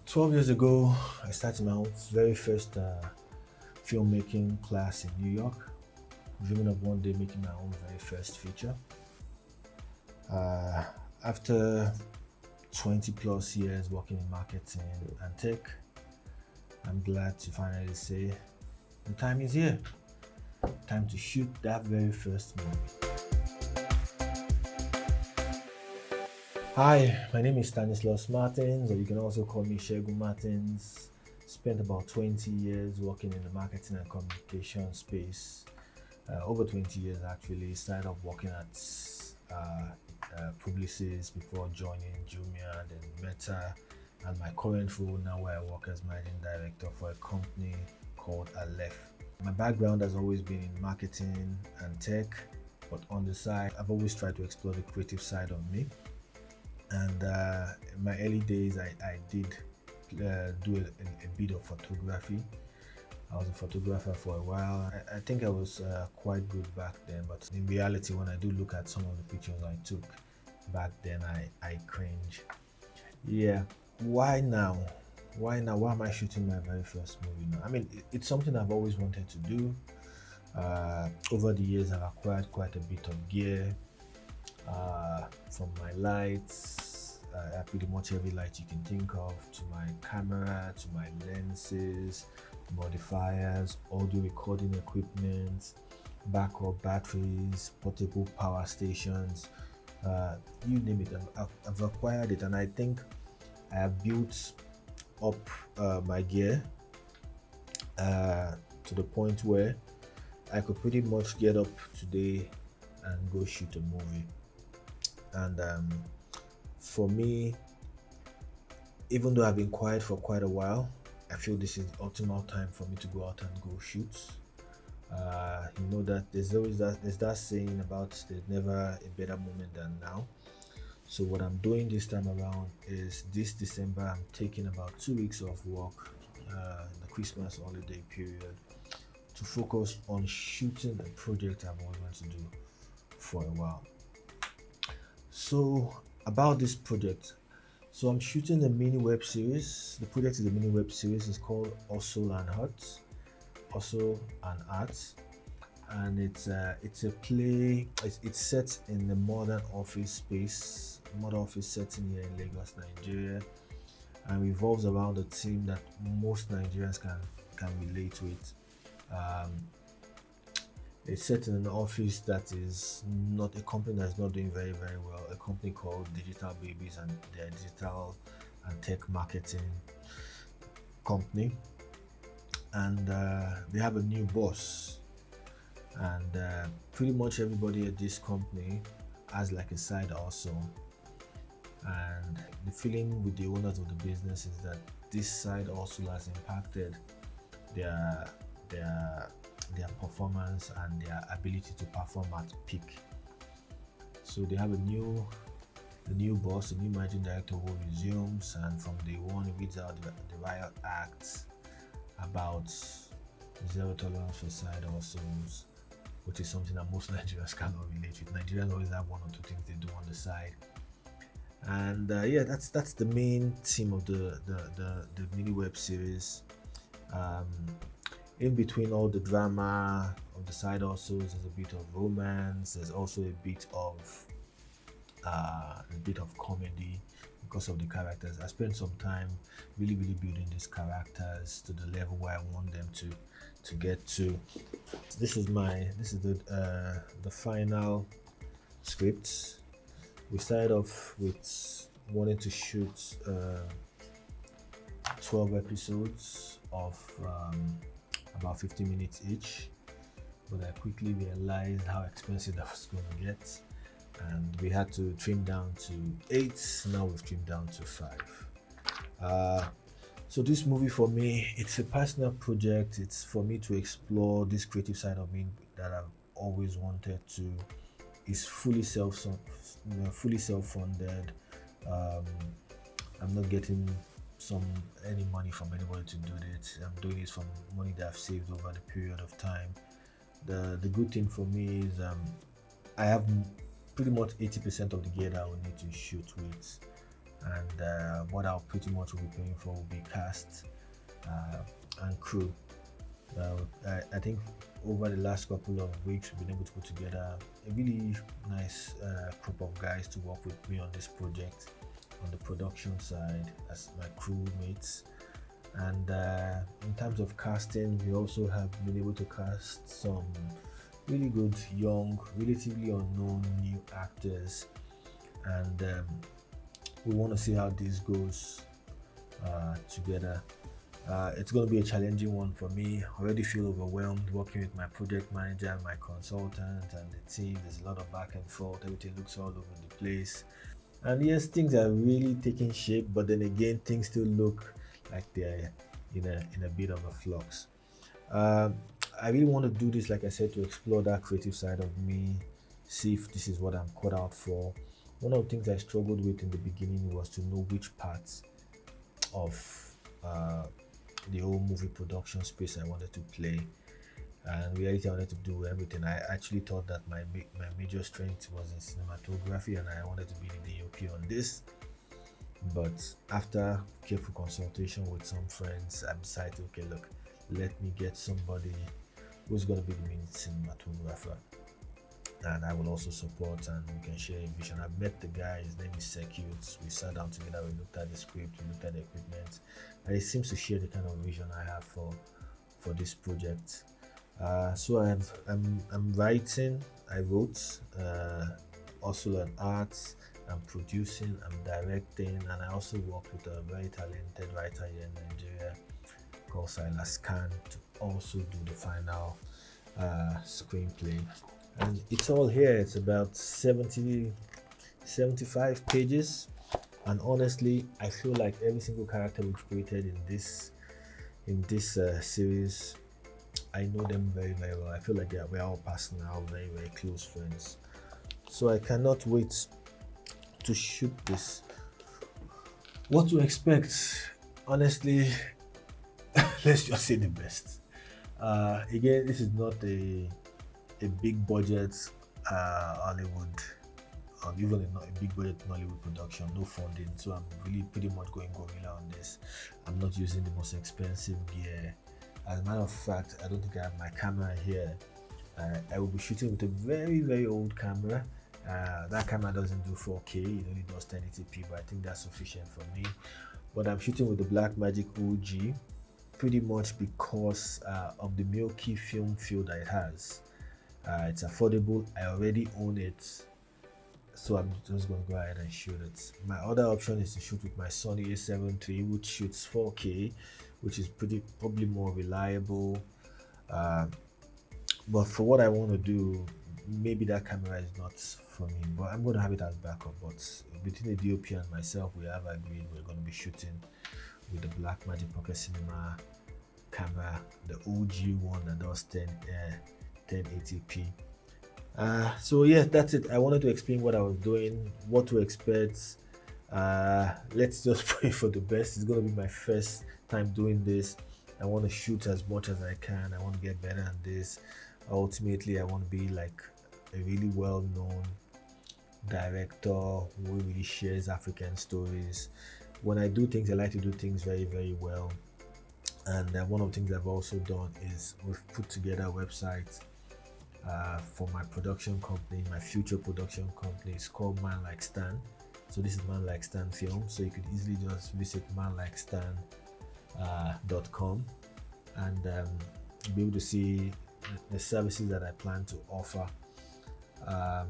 12 years ago, I started my own very first filmmaking class in New York, dreaming of one day making my own very first feature. Uh, After 20 plus years working in marketing and tech, I'm glad to finally say the time is here. Time to shoot that very first movie. Hi, my name is Stanislaus Martins, or you can also call me Shegun Martins. Spent about 20 years working in the marketing and communication space. Over 20 years actually. Started off working at Publicis before joining Jumia and then Meta, and my current role now where I work as managing director for a company called Aleph. My background has always been in marketing and tech, but on the side, I've always tried to explore the creative side of me. And in my early days, I did do a bit of photography. I was a photographer for a while. I think I was quite good back then, but in reality, when I do look at some of the pictures I took back then, I cringe. Yeah, why now? Why now? Why am I shooting my very first movie now? I mean, it's something I've always wanted to do. Over the years, I've acquired quite a bit of gear, from my lights, pretty much every light you can think of, to my camera, to my lenses, modifiers, audio recording equipment, backup batteries, portable power stations, you name it. I've acquired it, and I think I have built up my gear to the point where I could pretty much get up today and go shoot a movie. And for me, even though I've been quiet for quite a while, I feel this is the optimal time for me to go out and go shoot. You know that there's that saying about there's never a better moment than now. So what I'm doing this time around is this December I'm taking about 2 weeks off work, the Christmas holiday period, to focus on shooting a project I've always wanted to do for a while. So about this project, so I'm shooting a mini web series. The project is a mini web series. It's called Alsoo and Art. Alsoo and Art, and it's a play. It's set in the modern office space, modern office setting here in Lagos, Nigeria, and revolves around a theme that most Nigerians can relate with. It's set in an office that is not a company that's not doing very very well. A company called Digital Babies, and their digital and tech marketing company, and they have a new boss, and pretty much everybody at this company has like a side also. And the feeling with the owners of the business is that this side also has impacted their their performance and their ability to perform at peak. So they have a new boss, a new managing director who resumes, and from day one he reads out the riot act about zero tolerance for side hustles, which is something that most Nigerians cannot relate with. Nigerians always have one or two things they do on the side. And yeah, that's the main theme of the mini web series. In between all the drama of the side hustles, there's a bit of romance. There's also a bit of comedy because of the characters. I spent some time really building these characters to the level where I want them to get to. This is the final script. We started off with wanting to shoot 12 episodes of about 50 minutes each, but I quickly realized how expensive that was going to get, and we had to trim down to 8. Now we've trimmed down to 5. So this movie for me, it's a personal project. It's for me to explore this creative side of me that I've always wanted to. It's fully self-funded. I'm not getting any money from anybody to do it. I'm doing this from money that I've saved over the period of time. The good thing for me is I have pretty much 80% of the gear that I will need to shoot with, and what I'll pretty much will be paying for will be cast and crew. I think over the last couple of weeks, we've been able to put together a really nice group of guys to work with me on this project on the production side as my crewmates. And in terms of casting, we also have been able to cast some really good, young, relatively unknown new actors. And we want to see how this goes together. It's going to be a challenging one for me. I already feel overwhelmed working with my project manager and my consultant and the team. There's a lot of back and forth. Everything looks all over the place. And yes, things are really taking shape, but then again, things still look like they're in a bit of a flux. Um, I really want to do this, like I said, to explore that creative side of me, see if this is what I'm cut out for. One of the things I struggled with in the beginning was to know which parts of uh, the whole movie production space I wanted to play. And in reality, I wanted to do everything. I actually thought that my major strength was in cinematography, and I wanted to be the DOP on this. But after careful consultation with some friends, I decided, okay, look, let me get somebody who's going to be the main cinematographer, and I will also support, and we can share a vision. I've met the guy, his name is Secute. We sat down together, we looked at the script, we looked at the equipment, and he seems to share the kind of vision I have for this project. So I'm writing, I wrote, also an arts, I'm producing, I'm directing, and I also work with a very talented writer here in Nigeria called Silas Khan to also do the final screenplay. And it's all here. It's about 75 pages, and honestly, I feel like every single character we've created in this series, I know them very very well. I feel like we're all passing now, very very close friends. So I cannot wait to shoot this. What to expect? Honestly, let's just say the best. Again, this is not a big budget Hollywood, or even not a big budget Nollywood production, no funding. So I'm really pretty much going gorilla on this. I'm not using the most expensive gear. As a matter of fact, I don't think I have my camera here. I will be shooting with a very very old camera. That camera doesn't do 4K, it only does 1080p, but I think that's sufficient for me. But I'm shooting with the Blackmagic OG, pretty much because of the milky film feel that it has. It's affordable, I already own it, so I'm just going to go ahead and shoot it. My other option is to shoot with my Sony A7 III, which shoots 4K, which is probably more reliable. But for what I want to do, maybe that camera is not for me, but I'm going to have it as backup. But between the DOP and myself, we have agreed we're going to be shooting with the Blackmagic Pocket Cinema camera, the OG one that does 1080p. So yeah, that's it. I wanted to explain what I was doing, what to expect. Let's just pray for the best. It's going to be my first time doing this. I want to shoot as much as I can. I want to get better at this. Ultimately, I want to be like a really well-known director who really shares African stories. When I do things, I like to do things very very well. And one of the things I've also done is we've put together a website for my production company, my future production company. It's called Man Like Stan. So this is Man Like Stan Film. So you could easily just visit manlikestan.com and be able to see the services that I plan to offer. I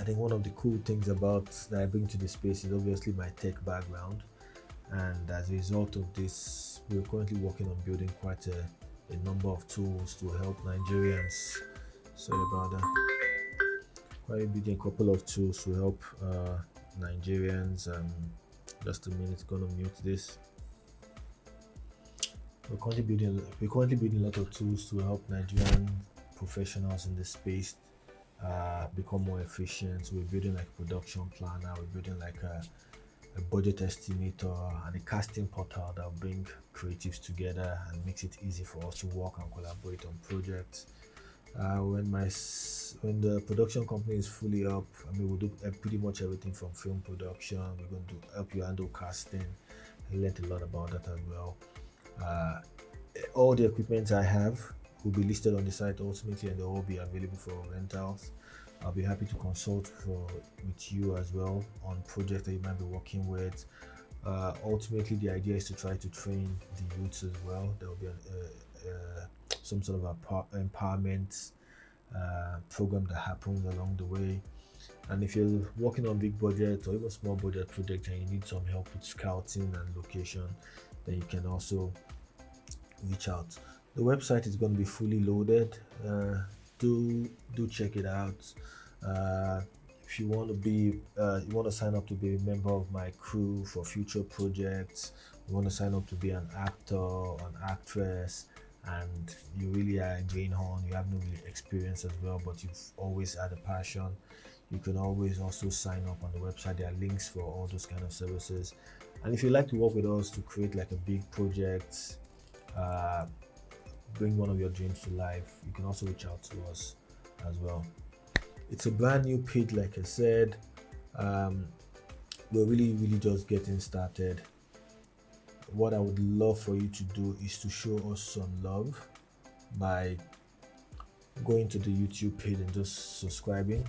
think one of the cool things about that I bring to the space is obviously my tech background, and as a result of this, we're currently working on building quite a number of tools to help Nigerians. Sorry about that. Quite building a couple of tools to help Nigerians. Just a minute, gonna mute this. We're currently building a lot of tools to help Nigerian professionals in this space become more efficient. We're building like a production planner, we're building like a budget estimator and a casting portal that will bring creatives together and makes it easy for us to work and collaborate on projects. When the production company is fully up, I mean, we'll do pretty much everything from film production. We're going to help you handle casting. I learned a lot about that as well. Uh, all the equipment I have will be listed on the site ultimately, and they'll all be available for rentals. I'll be happy to consult with you as well on projects that you might be working with. Ultimately, the idea is to try to train the youths as well. There will be some sort of empowerment program that happens along the way. And if you're working on big budget or even small budget projects and you need some help with scouting and location, then you can also reach out. The website is going to be fully loaded. Do check it out. If you want to sign up to be a member of my crew for future projects, you want to sign up to be an actor or an actress, and you really are a greenhorn, you have no really experience as well, but you've always had a passion, you can always also sign up on the website. There are links for all those kind of services. And if you'd like to work with us to create like a big project, bring one of your dreams to life, you can also reach out to us as well. It's a brand new page, like I said. We're really just getting started. What I would love for you to do is to show us some love by going to the YouTube page and just subscribing.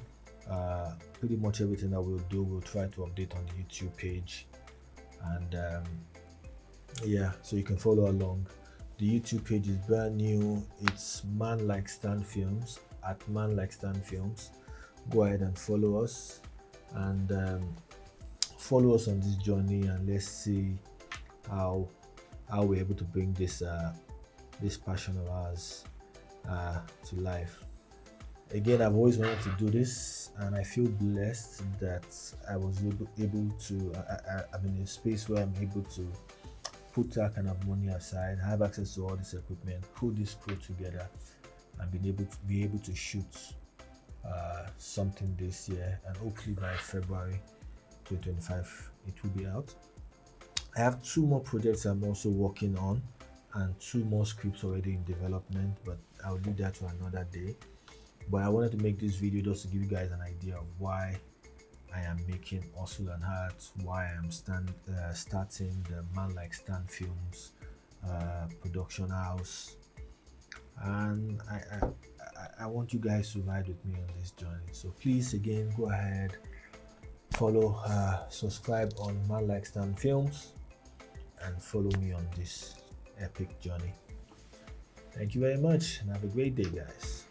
Pretty much everything that we'll do, we'll try to update on the YouTube page, and so you can follow along. The YouTube page is brand new. It's Man Like Stan Films, at Man Like Stan Films. Go ahead and follow us, and follow us on this journey, and let's see how we're able to bring this passion of ours to life. Again, I've always wanted to do this, and I feel blessed that I was able to. I'm in a space where I'm able to put that kind of money aside, have access to all this equipment, put this crew together, and be able to shoot something this year, and hopefully by February 2025 it will be out. I have 2 more projects I'm also working on, and 2 more scripts already in development, but I'll leave that to another day. But I wanted to make this video just to give you guys an idea of why I am making Alsoo and Heart, why I'm starting the Man Like Stan Films production house, and I want you guys to ride with me on this journey. So please, again, go ahead, follow, subscribe on Man Like Stan Films, and follow me on this epic journey. Thank you very much, and have a great day, guys.